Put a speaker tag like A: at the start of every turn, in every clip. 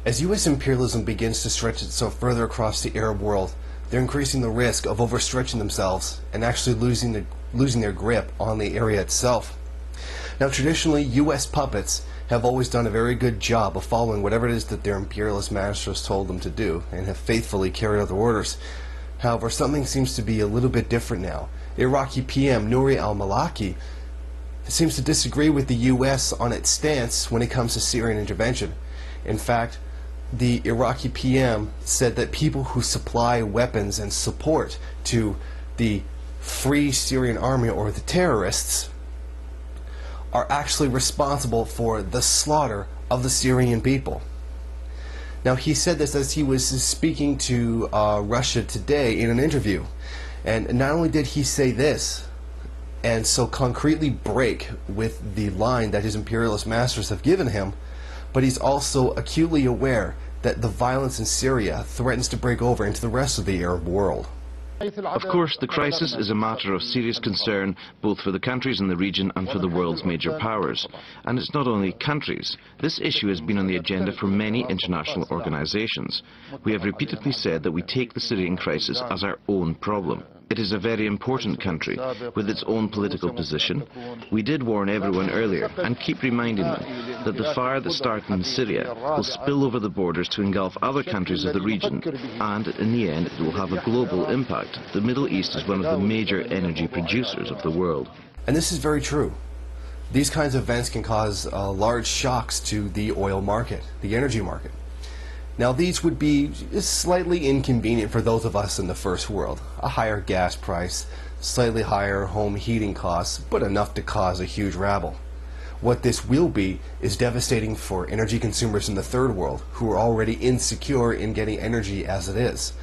A: As U.S. imperialism begins to stretch itself further across the Arab world, they're increasing the risk of overstretching themselves and actually losing their grip on the area itself. Now, traditionally, U.S. puppets have always done a very good job of following whatever it is that their imperialist masters told them to do, and have faithfully carried out their orders. However, something seems to be a little bit different now. Iraqi PM Nouri Al-Maliki seems to disagree with the U.S. on its stance when it comes to Syrian intervention. In fact, the Iraqi PM said that people who supply weapons and support to the Free Syrian Army, or the terrorists, are actually responsible for the slaughter of the Syrian people. Now, he said this as he was speaking to Russia Today in an interview. And not only did he say this, and so concretely break with the line that his imperialist masters have given him, but he's also acutely aware that the violence in Syria threatens to break over into the rest of the Arab world.
B: Of course, the crisis is a matter of serious concern both for the countries in the region and for the world's major powers. And it's not only countries. This issue has been on the agenda for many international organizations. We have repeatedly said that we take the Syrian crisis as our own problem. It is a very important country with its own political position. We did warn everyone earlier and keep reminding them that the fire that started in Syria will spill over the borders to engulf other countries of the region, and in the end it will have a global impact. The Middle East is one of the major energy producers of the world.
A: And this is very true. These kinds of events can cause large shocks to the oil market, the energy market. Now, these would be slightly inconvenient for those of us in the first world. A higher gas price, slightly higher home heating costs, but enough to cause a huge rabble. What this will be is devastating for energy consumers in the third world, who are already insecure in getting energy as it is.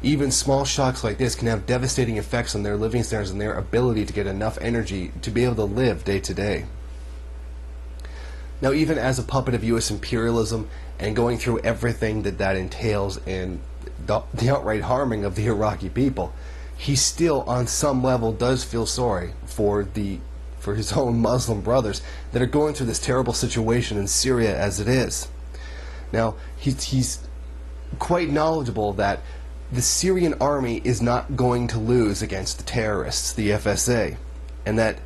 A: Even small shocks like this can have devastating effects on their living standards and their ability to get enough energy to be able to live day to day. Now, even as a puppet of U.S. imperialism and going through everything that entails and the outright harming of the Iraqi people, he still, on some level, does feel sorry for his own Muslim brothers that are going through this terrible situation in Syria as it is. Now, he's quite knowledgeable that the Syrian army is not going to lose against the terrorists, the FSA, and that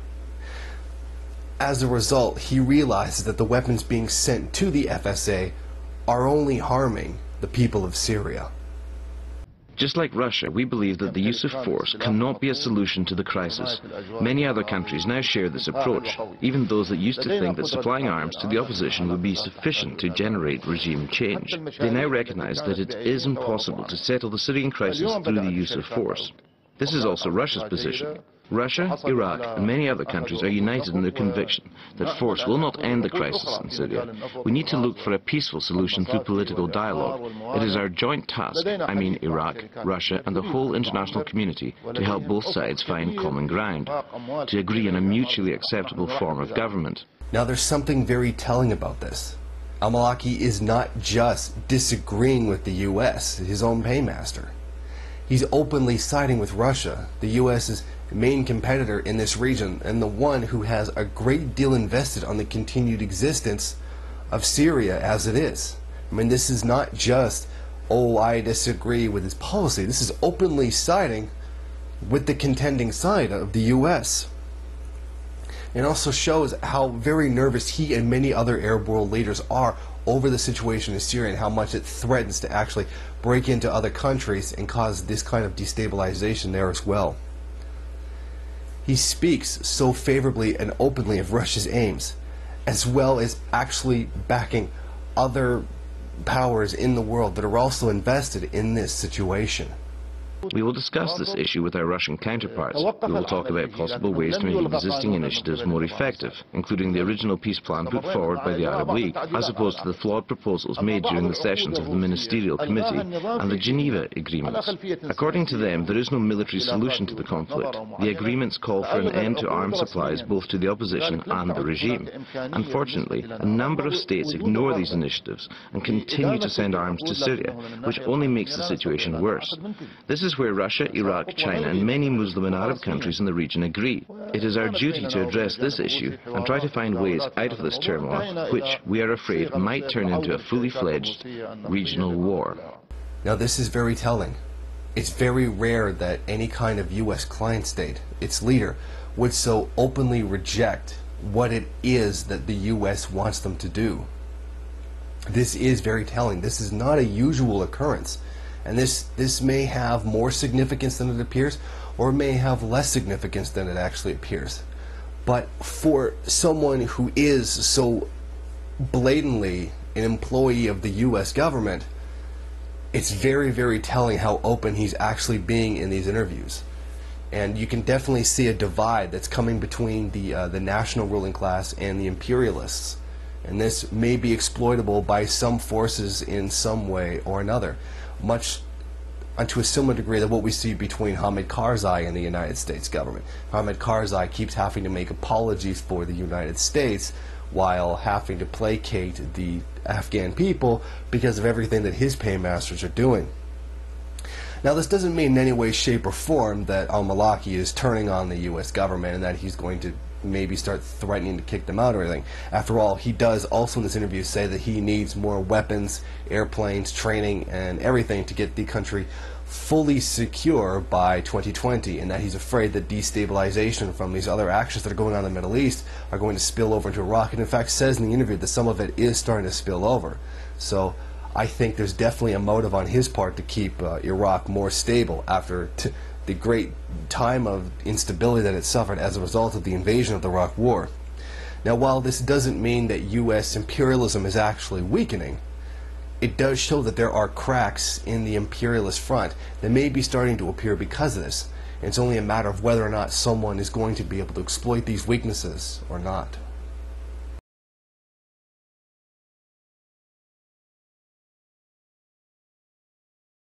A: as a result, he realizes that the weapons being sent to the FSA are only harming the people of Syria.
B: Just like Russia, we believe that the use of force cannot be a solution to the crisis. Many other countries now share this approach, even those that used to think that supplying arms to the opposition would be sufficient to generate regime change. They now recognize that it is impossible to settle the Syrian crisis through the use of force. This is also Russia's position. Russia, Iraq and many other countries are united in their conviction that force will not end the crisis in Syria. We need to look for a peaceful solution through political dialogue. It is our joint task, I mean Iraq, Russia and the whole international community, to help both sides find common ground, to agree on a mutually acceptable form of government.
A: Now, there's something very telling about this. Al-Maliki is not just disagreeing with the U.S., his own paymaster. He's openly siding with Russia, the U.S.'s main competitor in this region, and the one who has a great deal invested on the continued existence of Syria as it is. I mean, this is not just, oh, I disagree with his policy. This is openly siding with the contending side of the U.S. It also shows how very nervous he and many other Arab world leaders are over the situation in Syria and how much it threatens to actually break into other countries and cause this kind of destabilization there as well. He speaks so favorably and openly of Russia's aims, as well as actually backing other powers in the world that are also invested in this situation.
B: We will discuss this issue with our Russian counterparts. We will talk about possible ways to make existing initiatives more effective, including the original peace plan put forward by the Arab League, as opposed to the flawed proposals made during the sessions of the Ministerial Committee and the Geneva Agreements. According to them, there is no military solution to the conflict. The agreements call for an end to arms supplies both to the opposition and the regime. Unfortunately, a number of states ignore these initiatives and continue to send arms to Syria, which only makes the situation worse. This is where Russia, Iraq, China and many Muslim and Arab countries in the region agree. It is our duty to address this issue and try to find ways out of this turmoil, which, we are afraid, might turn into a fully fledged regional war.
A: Now this is very telling. It's very rare that any kind of U.S. client state, its leader, would so openly reject what it is that the U.S. wants them to do. This is very telling. This is not a usual occurrence. And this may have more significance than it appears, or it may have less significance than it actually appears. But for someone who is so blatantly an employee of the U.S. government, it's very, very telling how open he's actually being in these interviews. And you can definitely see a divide that's coming between the national ruling class and the imperialists. And this may be exploitable by some forces in some way or another, much to a similar degree to what we see between Hamid Karzai and the United States government. Hamid Karzai keeps having to make apologies for the United States while having to placate the Afghan people because of everything that his paymasters are doing. Now, this doesn't mean in any way, shape, or form that Al-Maliki is turning on the U.S. government and that he's going to maybe start threatening to kick them out or anything. After all, he does also in this interview say that he needs more weapons, airplanes, training, and everything to get the country fully secure by 2020, and that he's afraid that destabilization from these other actions that are going on in the Middle East are going to spill over into Iraq, and in fact says in the interview that some of it is starting to spill over. So I think there's definitely a motive on his part to keep Iraq more stable after the great time of instability that it suffered as a result of the invasion of the Iraq War. Now, while this doesn't mean that U.S. imperialism is actually weakening, it does show that there are cracks in the imperialist front that may be starting to appear because of this. And it's only a matter of whether or not someone is going to be able to exploit these weaknesses or not.